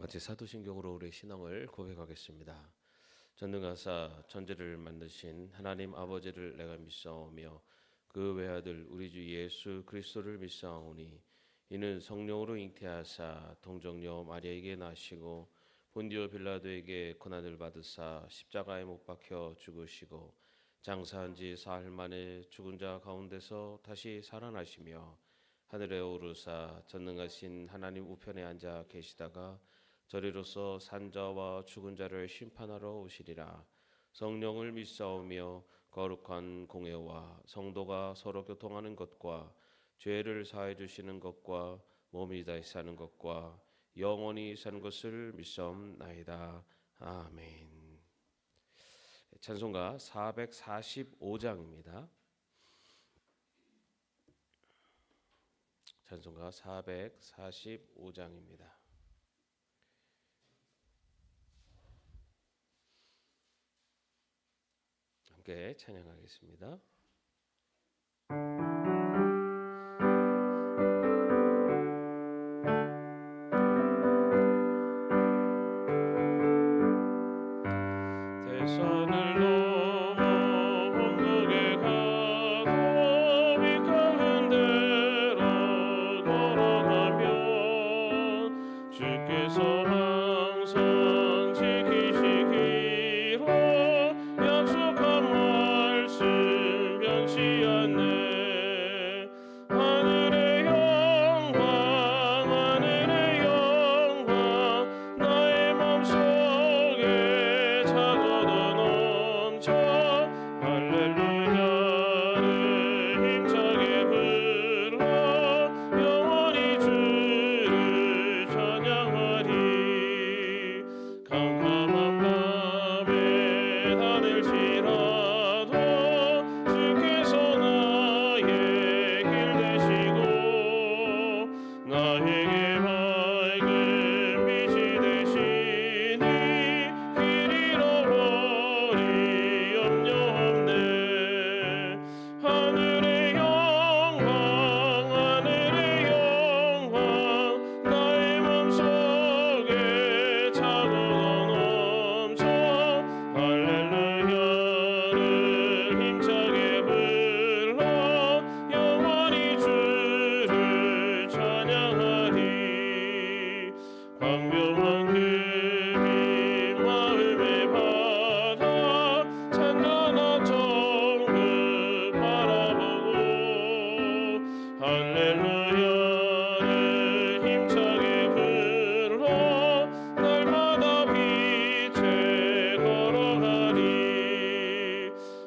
같이 사도신경으로 우리의 신앙을 고백하겠습니다. 전능하사 천지를 만드신 하나님 아버지를 내가 믿사오며 그 외아들 우리 주 예수 그리스도를 믿사오니 이는 성령으로 잉태하사 동정녀 마리아에게 나시고 본디오 빌라도에게 고난을 받으사 십자가에 못 박혀 죽으시고 장사한 지 사흘 만에 죽은 자 가운데서 다시 살아나시며 하늘에 오르사 전능하신 하나님 우편에 앉아 계시다가 저리로서 산자와 죽은 자를 심판하러 오시리라. 성령을 믿사오며 거룩한 공회와 성도가 서로 교통하는 것과 죄를 사해 주시는 것과 몸이 다시 사는 것과 영원히 사는 것을 믿사옵나이다. 아멘. 찬송가 445장입니다. 찬송가 445장입니다. 함께 찬양하겠습니다. 대산을 넘어 언덕에 가도 빛가는 데로 걸어가면 주께서 항상 지키시기로 약속한 말씀 변치 않네. 하늘의 영광 하늘의 영광 나의 맘속에 차고도 넘쳐 할렐루야를 힘차게 불러 영원히 주를 찬양하리. 캄캄한 밤에 하늘지라도 주께서 나의 길 되시고 나에게 밝은 빛이 되시니 길 잃어버리 염려 없네. 하늘의 영광 하늘의 영광 나의 맘속에 차고도 넘쳐 할렐루야를 힘차게 불러 영원히 주를 찬양하리. 광명한 그빛 마음에 받아 찬란한 정금 바라보고 할렐루야를 힘차게 불러 날마다 빛에 걸어가리.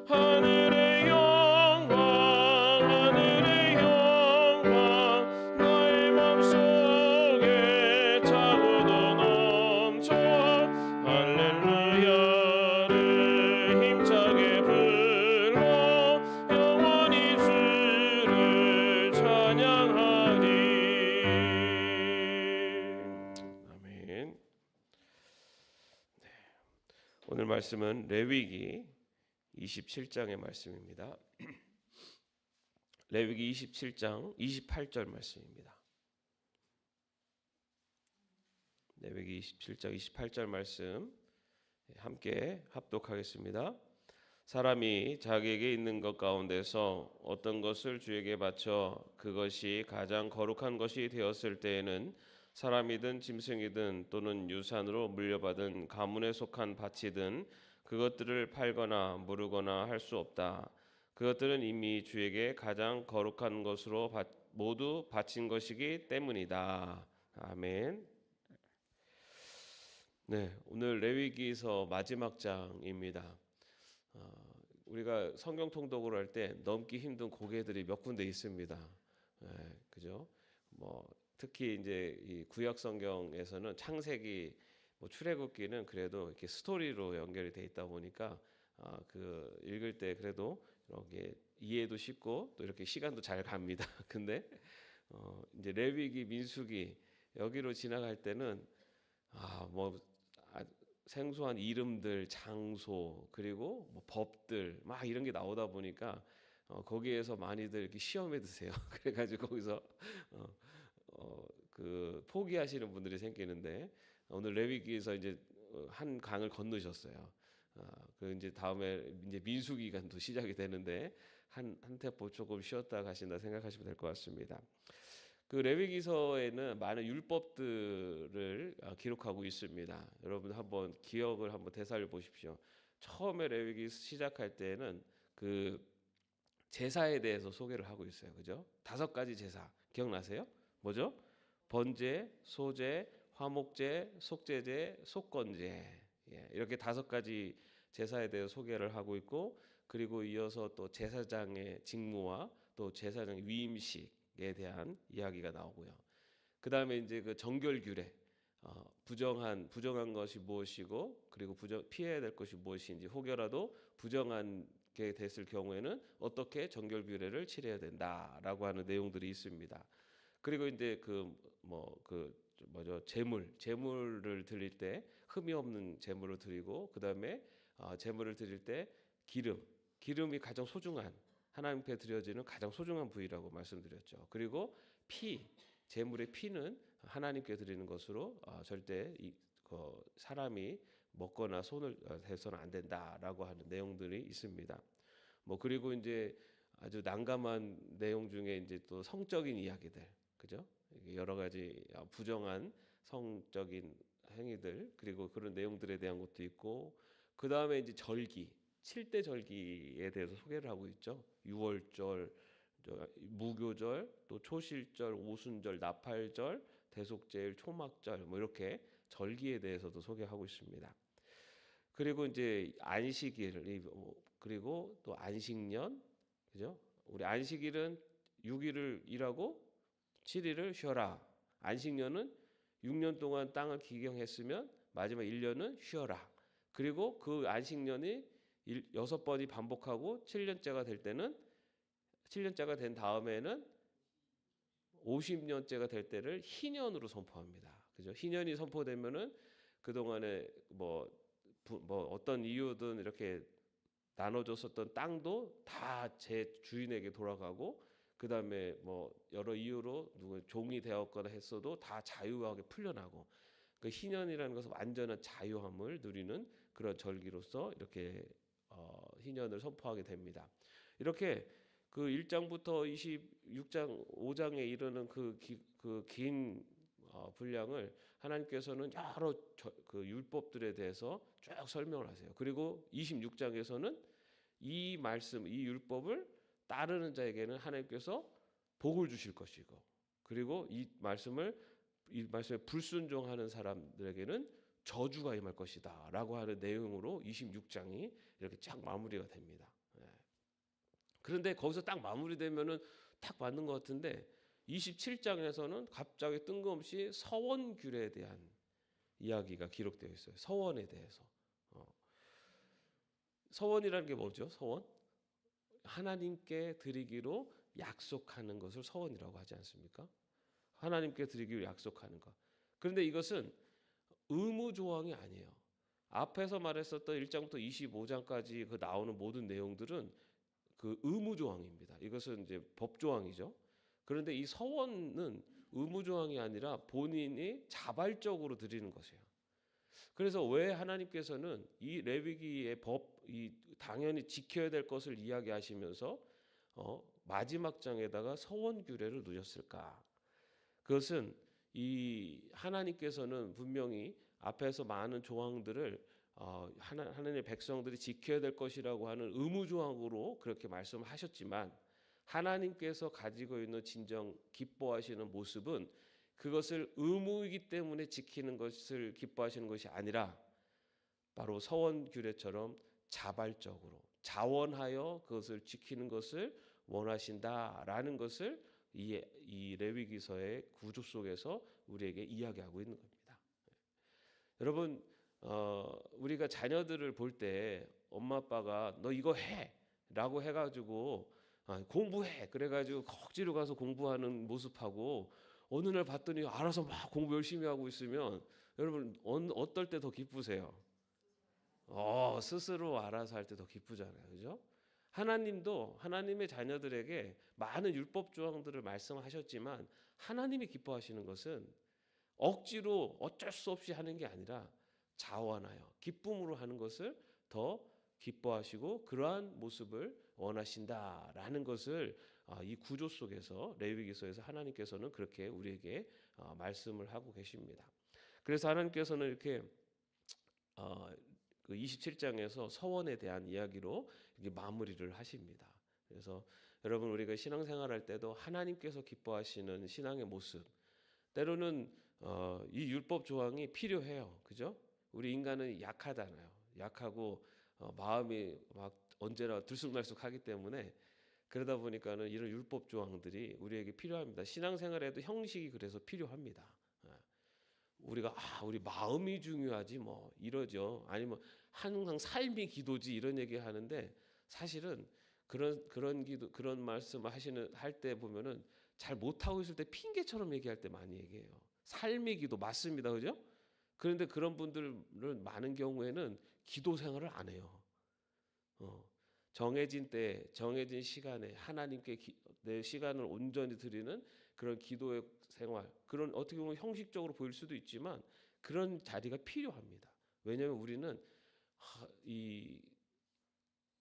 하늘의 영광 하늘의 영광 나의 맘속에 차고도 넘쳐 할렐루야를 힘차게 불러 영원히 주를 찬양하리. 아멘. 오늘 말씀은 레위기 27장의 말씀입니다. 레위기 27장 28절 말씀입니다. 레위기 27장 28절 말씀 함께 합독하겠습니다. 사람이 자기에게 있는 것 가운데서 어떤 것을 주에게 바쳐 그것이 가장 거룩한 것이 되었을 때에는 사람이든 짐승이든 또는 유산으로 물려받은 가문에 속한 밭이든 그것들을 팔거나 무르거나 할 수 없다. 그것들은 이미 주에게 가장 거룩한 것으로 모두 바친 것이기 때문이다. 아멘. 네, 오늘 레위기서 마지막 장입니다. 우리가 성경 통독을 할 때 넘기 힘든 고개들이 몇 군데 있습니다. 그죠? 특히 이제 이 구약 성경에서는 창세기, 출애굽기는 그래도 이렇게 스토리로 연결이 돼 있다 보니까 그 읽을 때 그래도 이렇게 이해도 쉽고 또 이렇게 시간도 잘 갑니다. 근데 이제 레위기, 민수기 여기로 지나갈 때는 생소한 이름들, 장소 그리고 법들 막 이런 게 나오다 보니까 거기에서 많이들 이렇게 시험에 드세요. 그래가지고 거기서 그 포기하시는 분들이 생기는데 오늘 레위기에서 이제 한 강을 건너셨어요. 그 이제 다음에 이제 민수기간도 시작이 되는데 한 템포 조금 쉬었다 가신다 생각하시면 될 것 같습니다. 그 레위기서에는 많은 율법들을 기록하고 있습니다. 여러분 한번 기억을 한번 되살려 보십시오. 처음에 레위기 시작할 때는 그 제사에 대해서 소개를 하고 있어요. 그죠? 5가지 제사 기억나세요? 뭐죠? 번제, 소제, 화목제, 속제제, 속건제. 이렇게 5가지 제사에 대해서 소개를 하고 있고, 그리고 이어서 또 제사장의 직무와 또 제사장 위임식에 대한 이야기가 나오고요. 그 다음에 이제 그 정결규례, 부정한 것이 무엇이고, 그리고 피해야 될 것이 무엇인지, 혹여라도 부정한 게 됐을 경우에는 어떻게 정결규례를 치러야 된다라고 하는 내용들이 있습니다. 그리고 이제 재물을 드릴 때 흠이 없는 재물을 드리고, 그 다음에 재물을 드릴 때 기름이 가장 소중한, 하나님께 드려지는 가장 소중한 부위라고 말씀드렸죠. 그리고 재물의 피는 하나님께 드리는 것으로 절대 사람이 먹거나 손을 대서는 안 된다라고 하는 내용들이 있습니다. 그리고 이제 아주 난감한 내용 중에 이제 또 성적인 이야기들, 그죠? 여러 가지 부정한 성적인 행위들, 그리고 그런 내용들에 대한 것도 있고, 그 다음에 이제 7대 절기에 대해서 소개를 하고 있죠. 유월절, 무교절, 또 초실절, 오순절, 나팔절, 대속제일, 초막절, 이렇게 절기에 대해서도 소개하고 있습니다. 그리고 이제 안식일, 그리고 또 안식년, 그죠? 우리 안식일은 6일을 일하고 7일을 쉬어라. 안식년은 6년 동안 땅을 기경했으면 마지막 1년은 쉬어라. 그리고 그 안식년이 6번이 반복하고 7년째가 될 때는, 7년째가 된 다음에는 50년째가 될 때를 희년으로 선포합니다. 그죠? 희년이 선포되면은 그동안에 어떤 이유든 이렇게 나눠줬었던 땅도 다 제 주인에게 돌아가고, 그 다음에 여러 이유로 누구 종이 되었거나 했어도 다 자유하게 풀려나고, 그 희년이라는 것은 완전한 자유함을 누리는 그런 절기로서 이렇게 희년을 선포하게 됩니다. 이렇게 그 1장부터 26장 5장에 이르는 그 긴 분량을 하나님께서는 여러 그 율법들에 대해서 쭉 설명을 하세요. 그리고 26장에서는 이 말씀, 이 율법을 따르는 자에게는 하나님께서 복을 주실 것이고, 그리고 이 말씀에 불순종하는 사람들에게는 저주가 임할 것이다 라고 하는 내용으로 26장이 이렇게 쫙 마무리가 됩니다. 그런데 거기서 딱 마무리되면은 딱 맞는 것 같은데, 27장에서는 갑자기 뜬금없이 서원규례에 대한 이야기가 기록되어 있어요. 서원에 대해서. 서원이라는 게 뭐죠? 서원? 하나님께 드리기로 약속하는 것을 서원이라고 하지 않습니까? 하나님께 드리기로 약속하는 것. 그런데 이것은 의무 조항이 아니에요. 앞에서 말했었던 1장부터 25장까지 그 나오는 모든 내용들은 그 의무 조항입니다. 이것은 이제 법 조항이죠. 그런데 이 서원은 의무 조항이 아니라 본인이 자발적으로 드리는 것이에요. 그래서 왜 하나님께서는 이 레위기의 당연히 지켜야 될 것을 이야기하시면서 마지막 장에다가 서원 규례를 넣으셨을까? 그것은 이 하나님께서는 분명히 앞에서 많은 조항들을 하나님의 백성들이 지켜야 될 것이라고 하는 의무 조항으로 그렇게 말씀하셨지만, 하나님께서 가지고 있는 진정 기뻐하시는 모습은 그것을 의무이기 때문에 지키는 것을 기뻐하시는 것이 아니라 바로 서원 규례처럼 자발적으로 자원하여 그것을 지키는 것을 원하신다라는 것을 이 레위기서의 구조 속에서 우리에게 이야기하고 있는 겁니다. 여러분, 우리가 자녀들을 볼 때 엄마 아빠가 너 이거 해라고 해가지고 공부해 그래가지고 억지로 가서 공부하는 모습하고, 어느 날 봤더니 알아서 막 공부 열심히 하고 있으면 여러분 어떨 때 더 기쁘세요? 스스로 알아서 할 때 더 기쁘잖아요. 그죠? 하나님도 하나님의 자녀들에게 많은 율법 조항들을 말씀하셨지만, 하나님이 기뻐하시는 것은 억지로 어쩔 수 없이 하는 게 아니라 자원하여 기쁨으로 하는 것을 더 기뻐하시고 그러한 모습을 원하신다라는 것을 이 구조 속에서 레위기서에서 하나님께서는 그렇게 우리에게 말씀을 하고 계십니다. 그래서 하나님께서는 이렇게 그 27장에서 서원에 대한 이야기로 이렇게 마무리를 하십니다. 그래서 여러분 우리가 신앙생활할 때도 하나님께서 기뻐하시는 신앙의 모습, 때로는 이 율법 조항이 필요해요. 그죠? 우리 인간은 약하잖아요. 약하고 마음이 막 언제나 들쑥날쑥하기 때문에 그러다 보니까는 이런 율법 조항들이 우리에게 필요합니다. 신앙생활에도 형식이 그래서 필요합니다. 우리가 우리 마음이 중요하지 뭐 이러죠. 아니면 항상 삶이 기도지 이런 얘기 하는데 사실은 그런 기도 그런 말씀 할 때 보면은 잘 못하고 있을 때 핑계처럼 얘기할 때 많이 얘기해요. 삶의 기도 맞습니다. 그죠? 그런데 그런 분들은 많은 경우에는 기도 생활을 안 해요. 정해진 때, 정해진 시간에 하나님께 내 시간을 온전히 드리는 그런 기도의 생활, 그런 어떻게 보면 형식적으로 보일 수도 있지만 그런 자리가 필요합니다. 왜냐하면 우리는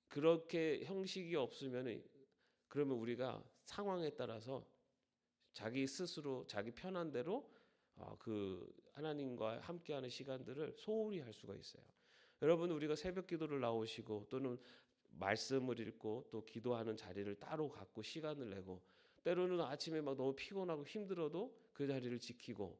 그렇게 형식이 없으면 그러면 우리가 상황에 따라서 자기 스스로 자기 편한 대로 그 하나님과 함께하는 시간들을 소홀히 할 수가 있어요. 여러분 우리가 새벽 기도를 나오시고 또는 말씀을 읽고 또 기도하는 자리를 따로 갖고 시간을 내고 때로는 아침에 막 너무 피곤하고 힘들어도 그 자리를 지키고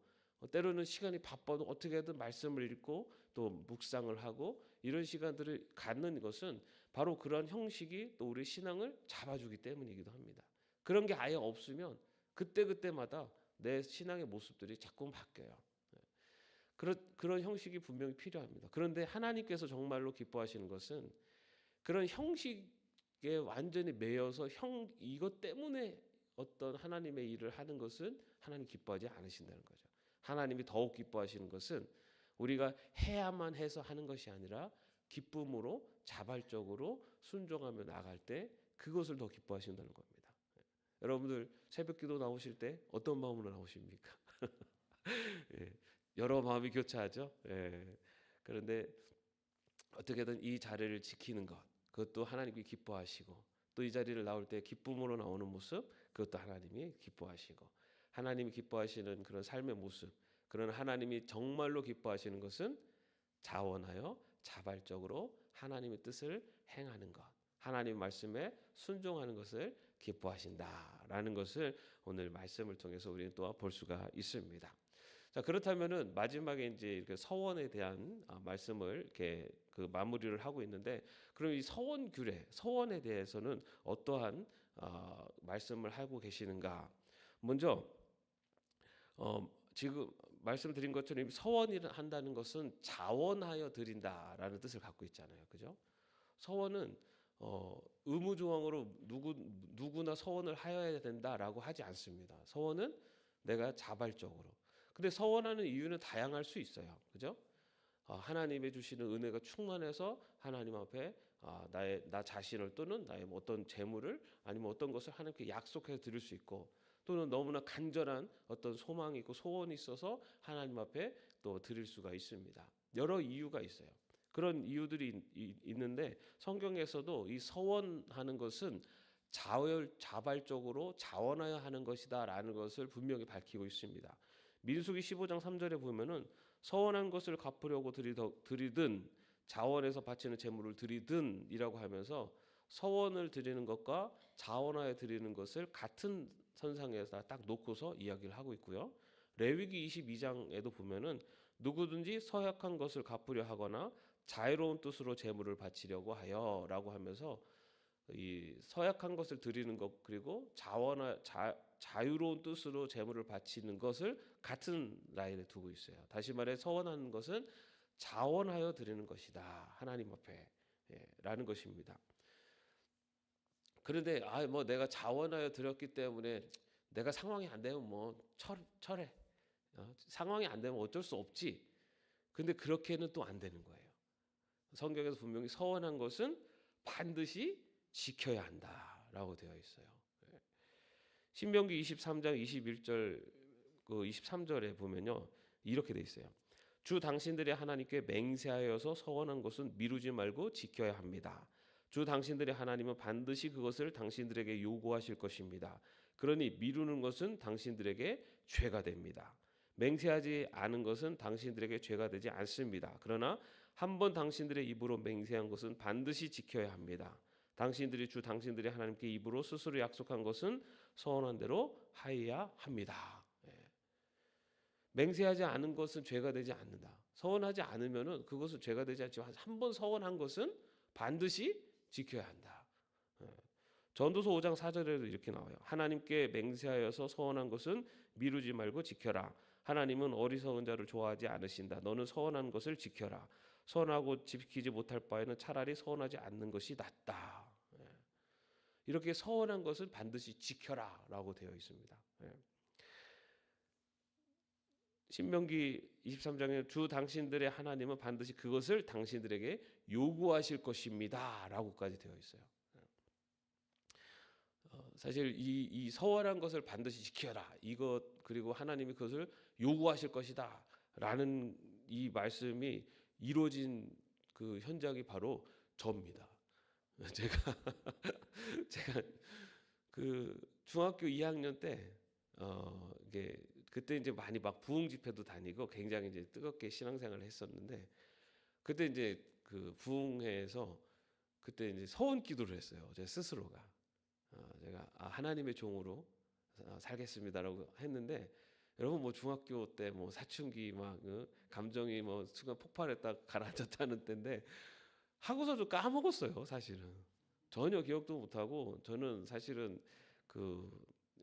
때로는 시간이 바빠도 어떻게든 말씀을 읽고 또 묵상을 하고 이런 시간들을 갖는 것은 바로 그런 형식이 또 우리 신앙을 잡아주기 때문이기도 합니다. 그런 게 아예 없으면 그때그때마다 내 신앙의 모습들이 자꾸 바뀌어요. 그런 형식이 분명히 필요합니다. 그런데 하나님께서 정말로 기뻐하시는 것은 그런 형식에 완전히 매여서 이것 때문에 어떤 하나님의 일을 하는 것은 하나님 기뻐하지 않으신다는 거죠. 하나님이 더욱 기뻐하시는 것은 우리가 해야만 해서 하는 것이 아니라 기쁨으로 자발적으로 순종하며 나갈 때 그것을 더 기뻐하신다는 겁니다. 여러분들 새벽기도 나오실 때 어떤 마음으로 나오십니까? 예, 여러 마음이 교차하죠. 예, 그런데 어떻게든 이 자리를 지키는 것, 그것도 하나님이 기뻐하시고 또 이 자리를 나올 때 기쁨으로 나오는 모습, 그것도 하나님이 기뻐하시고 하나님이 기뻐하시는 그런 삶의 모습, 그런 하나님이 정말로 기뻐하시는 것은 자원하여 자발적으로 하나님의 뜻을 행하는 것, 하나님 말씀에 순종하는 것을 기뻐하신다라는 것을 오늘 말씀을 통해서 우리는 또 볼 수가 있습니다. 자, 그렇다면은 마지막에 이제 이렇게 서원에 대한 말씀을 이렇게 그 마무리를 하고 있는데, 그럼 이 서원 규례, 서원에 대해서는 어떠한 말씀을 하고 계시는가? 먼저 지금 말씀드린 것처럼 서원을 한다는 것은 자원하여 드린다라는 뜻을 갖고 있잖아요, 그죠? 서원은 의무 조항으로 누구나 서원을 하여야 된다라고 하지 않습니다. 서원은 내가 자발적으로. 근데 서원하는 이유는 다양할 수 있어요, 그죠? 하나님의 주시는 은혜가 충만해서 하나님 앞에 나 자신을 또는 나의 어떤 재물을 아니면 어떤 것을 하나님께 약속해서 드릴 수 있고, 또는 너무나 간절한 어떤 소망이 있고 소원이 있어서 하나님 앞에 또 드릴 수가 있습니다. 여러 이유가 있어요. 그런 이유들이 있는데 성경에서도 이 서원하는 것은 자발적으로 자원하여 하는 것이다라는 것을 분명히 밝히고 있습니다. 민수기 15장 3절에 보면은 서원한 것을 갚으려고 드리든 자원해서 바치는 제물을 드리든이라고 하면서 서원을 드리는 것과 자원하여 드리는 것을 같은 선상에서 딱 놓고서 이야기를 하고 있고요. 레위기 22장에도 보면은 누구든지 서약한 것을 갚으려 하거나 자유로운 뜻으로 제물을 바치려고 하여라고 하면서 이 서약한 것을 드리는 것 그리고 자유로운 뜻으로 제물을 바치는 것을 같은 라인에 두고 있어요. 다시 말해 서원하는 것은 자원하여 드리는 것이다, 하나님 앞에 라는 것입니다. 그런데 뭐 내가 자원하여 드렸기 때문에 내가 상황이 안 되면 뭐 철해. 상황이 안 되면 어쩔 수 없지. 근데 그렇게는 또 안 되는 거예요. 성경에서 분명히 서원한 것은 반드시 지켜야 한다라고 되어 있어요. 신명기 23장 21절 그 23절에 보면요. 이렇게 돼 있어요. 주 당신들의 하나님께 맹세하여서 서원한 것은 미루지 말고 지켜야 합니다. 주 당신들의 하나님은 반드시 그것을 당신들에게 요구하실 것입니다. 그러니 미루는 것은 당신들에게 죄가 됩니다. 맹세하지 않은 것은 당신들에게 죄가 되지 않습니다. 그러나 한 번 당신들의 입으로 맹세한 것은 반드시 지켜야 합니다. 당신들이 주 당신들의 하나님께 입으로 스스로 약속한 것은 서원한 대로 하여야 합니다. 맹세하지 않은 것은 죄가 되지 않는다. 서원하지 않으면은 그것은 죄가 되지 않지만 한 번 서원한 것은 반드시 지켜야 한다. 전도서 5장 4절에도 이렇게 나와요. 하나님께 맹세하여서 서원한 것은 미루지 말고 지켜라. 하나님은 어리석은 자를 좋아하지 않으신다. 너는 서원한 것을 지켜라. 서원하고 지키지 못할 바에는 차라리 서원하지 않는 것이 낫다. 이렇게 서원한 것을 반드시 지켜라라고 되어 있습니다. 신명기 23장에 주 당신들의 하나님은 반드시 그것을 당신들에게 요구하실 것입니다라고까지 되어 있어요. 사실 이 서원한 것을 반드시 지켜라. 이것 그리고 하나님이 그것을 요구하실 것이다라는 이 말씀이 이루어진 그 현장이 바로 저입니다. 제가 그 중학교 2학년 때 이게 그때 이제 많이 막 부흥 집회도 다니고 굉장히 이제 뜨겁게 신앙생활을 했었는데 그때 이제 그 부흥회에서 그때 이제 서원 기도를 했어요. 제 스스로가 제가 하나님의 종으로 살겠습니다라고 했는데 여러분 뭐 중학교 때 뭐 사춘기 막 감정이 뭐 순간 폭발했다 가라앉았다는 때인데 하고서도 까먹었어요. 사실은 전혀 기억도 못하고 저는 사실은 그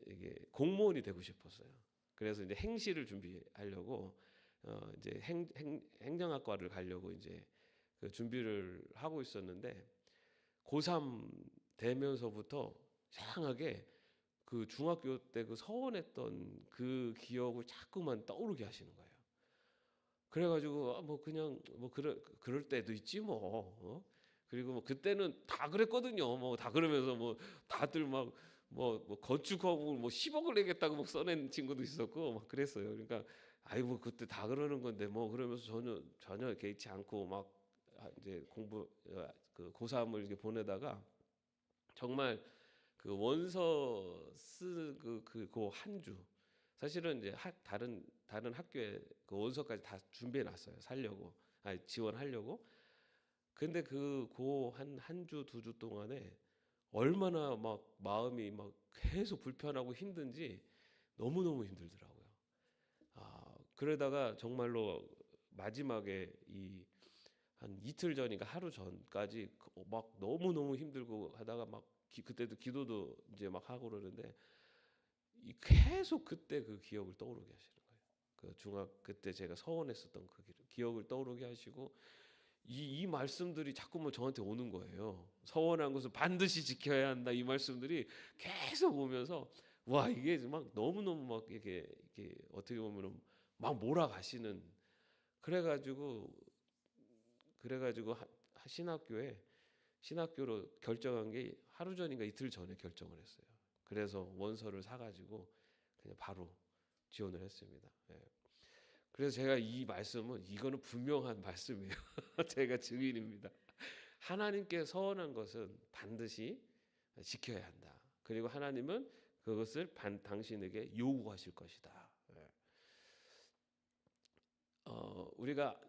이게 공무원이 되고 싶었어요. 그래서 이제 행시를 준비하려고 이제 행정학과를 가려고 이제 그 준비를 하고 있었는데 고3 되면서부터 이상하게 그 중학교 때 그 서원했던 그 기억을 자꾸만 떠오르게 하시는 거예요. 그래가지고 뭐 그냥 뭐 그럴 때도 있지 뭐. 그리고 뭐 그때는 다 그랬거든요. 뭐 다 그러면서 뭐 다들 막 뭐 건축하고 뭐 10억을 내겠다고 막 써낸 친구도 있었고 막 그랬어요. 그러니까 아이 뭐 그때 다 그러는 건데 뭐 그러면서 전혀 개의치 않고 막 이제 공부 그 고3을 이렇게 보내다가 정말 그 원서 쓰그 한 주 사실은 이제 다른 학교에 그 원서까지 다 준비해 놨어요. 살려고 지원하려고. 근데 한 주 두 주 동안에 얼마나 막 마음이 막 계속 불편하고 힘든지 너무너무 힘들더라고요. 그러다가 정말로 마지막에 한 이틀 전인가 하루 전까지 막 너무너무 힘들고 하다가 막 그때도 기도도 이제 막 하고 그러는데 계속 그때 그 기억을 떠오르게 하시는 거예요. 그때 제가 서원했었던 그 기억을 떠오르게 하시고 이 말씀들이 자꾸만 저한테 오는 거예요. 서원한 것을 반드시 지켜야 한다. 이 말씀들이 계속 오면서 와 이게 막 너무너무 막 이렇게 어떻게 보면은 막 몰아가시는 그래가지고 신학교로 결정한 게 하루 전인가 이틀 전에 결정을 했어요. 그래서 원서를 사가지고 그냥 바로 지원을 했습니다. 그래서 제가 이 말씀은 이거는 분명한 말씀이에요. 제가 증인입니다. 하나님께 서원한 것은 반드시 지켜야 한다. 그리고 하나님은 그것을 당신에게 요구하실 것이다. 우리가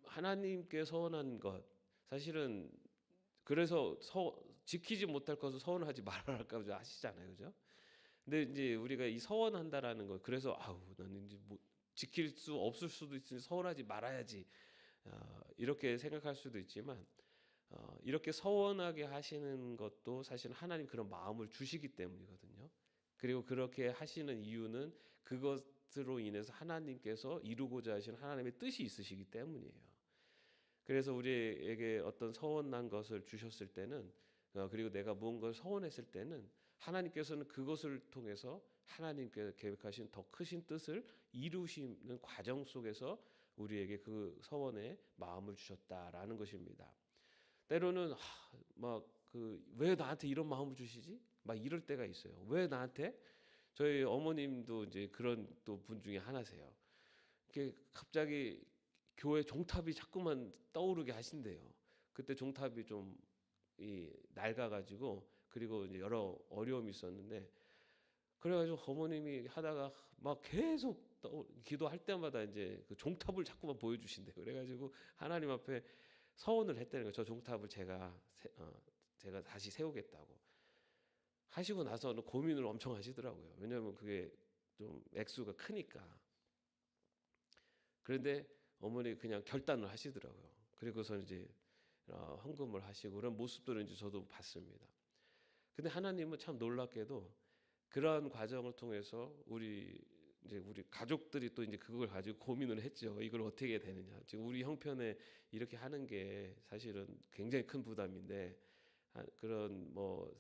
하나님께 서원한 것 사실은 그래서 지키지 못할 것을 서원하지 말아라고 하시잖아요, 그죠? 근데 이제 우리가 이 서원한다라는 것 그래서 나는 이제 뭐 지킬 수 없을 수도 있으니 서원하지 말아야지 이렇게 생각할 수도 있지만 이렇게 서원하게 하시는 것도 사실 하나님 그런 마음을 주시기 때문이거든요. 그리고 그렇게 하시는 이유는 그것으로 인해서 하나님께서 이루고자 하시는 하나님의 뜻이 있으시기 때문이에요. 그래서 우리에게 어떤 서원난 것을 주셨을 때는 그리고 내가 무언가를 서원했을 때는 하나님께서는 그것을 통해서 하나님께서 계획하신 더 크신 뜻을 이루시는 과정 속에서 우리에게 그 서원의 마음을 주셨다라는 것입니다. 때로는 왜 나한테 이런 마음을 주시지? 막 이럴 때가 있어요. 왜 나한테? 저희 어머님도 이제 그런 또 분 중에 하나세요. 이렇게 갑자기 교회 종탑이 자꾸만 떠오르게 하신대요. 그때 종탑이 좀 낡아가지고 그리고 이제 여러 어려움이 있었는데 그래가지고 어머님이 하다가 막 계속 기도할 때마다 이제 그 종탑을 자꾸만 보여주신대요. 그래가지고 하나님 앞에 서원을 했다는 거예요. 저 종탑을 제가 다시 세우겠다고. 하시고 나서는 고민을 엄청 하시더라고요. 왜냐하면 그게 좀 액수가 크니까. 그런데 어머니 그냥 결단을 하시더라고요. 그리고서 이제 헌금을 하시고 그런 모습들을 이제 저도 봤습니다. 근데 하나님은 참 놀랍게도 그러한 과정을 통해서 우리 가족들이 또 이제 그걸 가지고 고민을 했죠. 이걸 어떻게 해야 되느냐. 지금 우리 형편에 이렇게 하는 게 사실은 굉장히 큰 부담인데 그런 뭐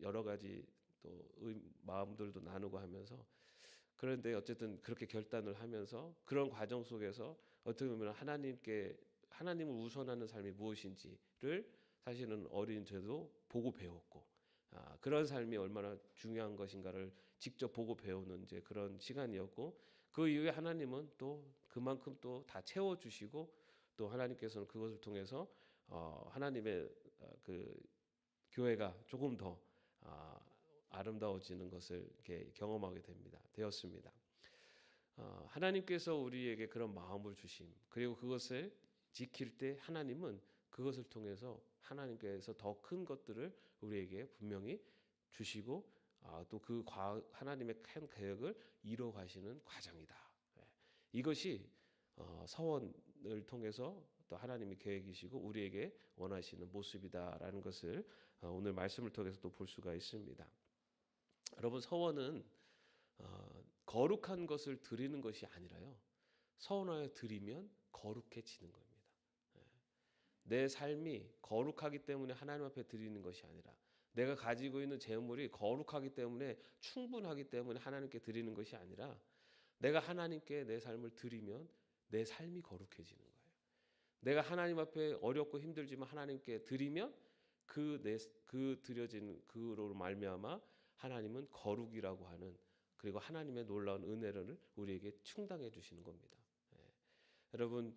여러 가지 또 마음들도 나누고 하면서 그런데 어쨌든 그렇게 결단을 하면서 그런 과정 속에서 어떻게 보면 하나님을 우선하는 삶이 무엇인지를 사실은 어린 저도 보고 배웠고 그런 삶이 얼마나 중요한 것인가를 직접 보고 배우는 이제 그런 시간이었고 그 이후에 하나님은 또 그만큼 또 다 채워주시고 또 하나님께서는 그것을 통해서 하나님의 그 교회가 조금 더 아름다워지는 것을 이렇게 경험하게 되었습니다. 하나님께서 우리에게 그런 마음을 주심 그리고 그것을 지킬 때 하나님은 그것을 통해서 하나님께서 더 큰 것들을 우리에게 분명히 주시고 또 그 하나님의 큰 계획을 이뤄 가시는 과정이다. 이것이 서원을 통해서 또 하나님의 계획이시고 우리에게 원하시는 모습이다라는 것을 오늘 말씀을 통해서 또 볼 수가 있습니다. 여러분 서원은 거룩한 것을 드리는 것이 아니라요. 서원하여 드리면 거룩해지는 겁니다. 내 삶이 거룩하기 때문에 하나님 앞에 드리는 것이 아니라 내가 가지고 있는 재물이 거룩하기 때문에 충분하기 때문에 하나님께 드리는 것이 아니라 내가 하나님께 내 삶을 드리면 내 삶이 거룩해지는 거예요. 내가 하나님 앞에 어렵고 힘들지만 하나님께 드리면 그 드려진 그로 말미암아 하나님은 거룩이라고 하는 그리고 하나님의 놀라운 은혜를 우리에게 충당해 주시는 겁니다. 여러분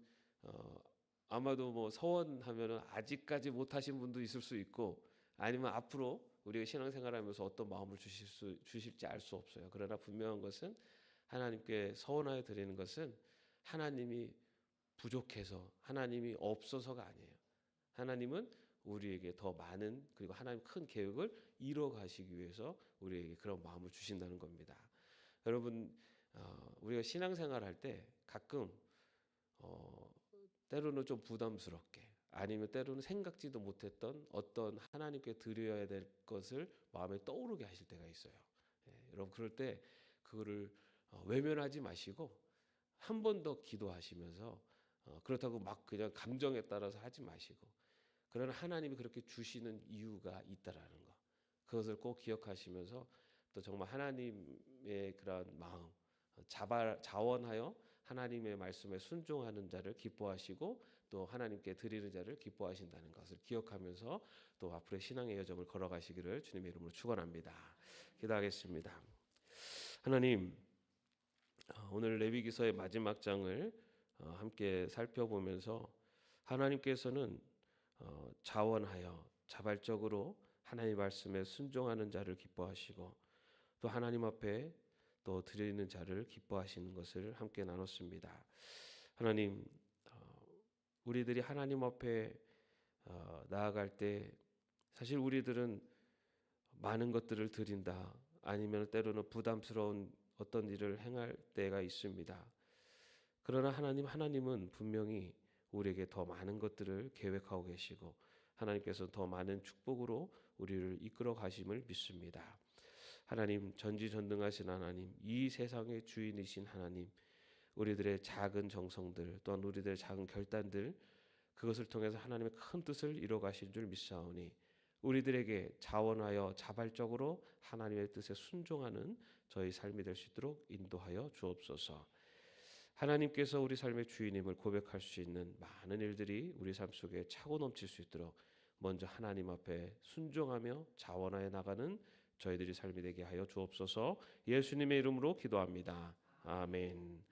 아마도 뭐 서원하면은 아직까지 못하신 분도 있을 수 있고 아니면 앞으로 우리가 신앙생활하면서 어떤 마음을 주실지 알 수 없어요. 그러나 분명한 것은 하나님께 서원하여 드리는 것은 하나님이 부족해서 하나님이 없어서가 아니에요. 하나님은 우리에게 더 많은 그리고 하나님 큰 계획을 이뤄 가시기 위해서 우리에게 그런 마음을 주신다는 겁니다. 여러분 우리가 신앙생활 할 때 가끔 때로는 좀 부담스럽게 아니면 때로는 생각지도 못했던 어떤 하나님께 드려야 될 것을 마음에 떠오르게 하실 때가 있어요. 여러분 그럴 때 그거를 외면하지 마시고 한 번 더 기도하시면서 그렇다고 막 그냥 감정에 따라서 하지 마시고 그러나 하나님이 그렇게 주시는 이유가 있다라는 거 그것을 꼭 기억하시면서 또 정말 하나님의 그런 마음 자원하여 하나님의 말씀에 순종하는 자를 기뻐하시고 또 하나님께 드리는 자를 기뻐하신다는 것을 기억하면서 또 앞으로의 신앙의 여정을 걸어가시기를 주님의 이름으로 축원합니다. 기도하겠습니다. 하나님 오늘 레위기서의 마지막 장을 함께 살펴보면서 하나님께서는 자원하여 자발적으로 하나님 말씀에 순종하는 자를 기뻐하시고 또 하나님 앞에 또 드리는 자를 기뻐하시는 것을 함께 나눴습니다. 하나님 우리들이 하나님 앞에 나아갈 때 사실 우리들은 많은 것들을 드린다 아니면 때로는 부담스러운 어떤 일을 행할 때가 있습니다. 그러나 하나님은 분명히 우리에게 더 많은 것들을 계획하고 계시고 하나님께서 더 많은 축복으로 우리를 이끌어 가심을 믿습니다. 하나님 전지전능하신 하나님 이 세상의 주인이신 하나님 우리들의 작은 정성들 또한 우리들의 작은 결단들 그것을 통해서 하나님의 큰 뜻을 이뤄 가실 줄 믿사오니 우리들에게 자원하여 자발적으로 하나님의 뜻에 순종하는 저희 삶이 될 수 있도록 인도하여 주옵소서. 하나님께서 우리 삶의 주인임을 고백할 수 있는 많은 일들이 우리 삶 속에 차고 넘칠 수 있도록 먼저 하나님 앞에 순종하며 자원하여 나가는 저희들이 삶이 되게 하여 주옵소서. 예수님의 이름으로 기도합니다. 아멘.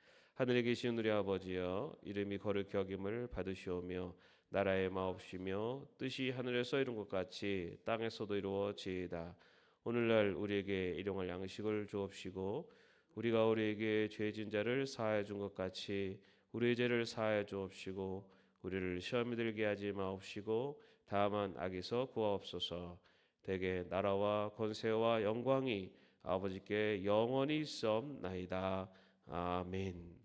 하늘에 계신 우리 아버지여, 이름이 거룩히 여김을 받으시오며 나라의 마옵시며 뜻이 하늘에서 이룬 것 같이 땅에서도 이루어지이다. 오늘날 우리에게 일용할 양식을 주옵시고 우리가 우리에게 죄진 자를 사하여 준 것 같이 우리의 죄를 사하여 주옵시고 우리를 시험에 들게 하지 마옵시고 다만 악에서 구하옵소서. 대개 나라와 권세와 영광이 아버지께 영원히 있사옵나이다. 아멘.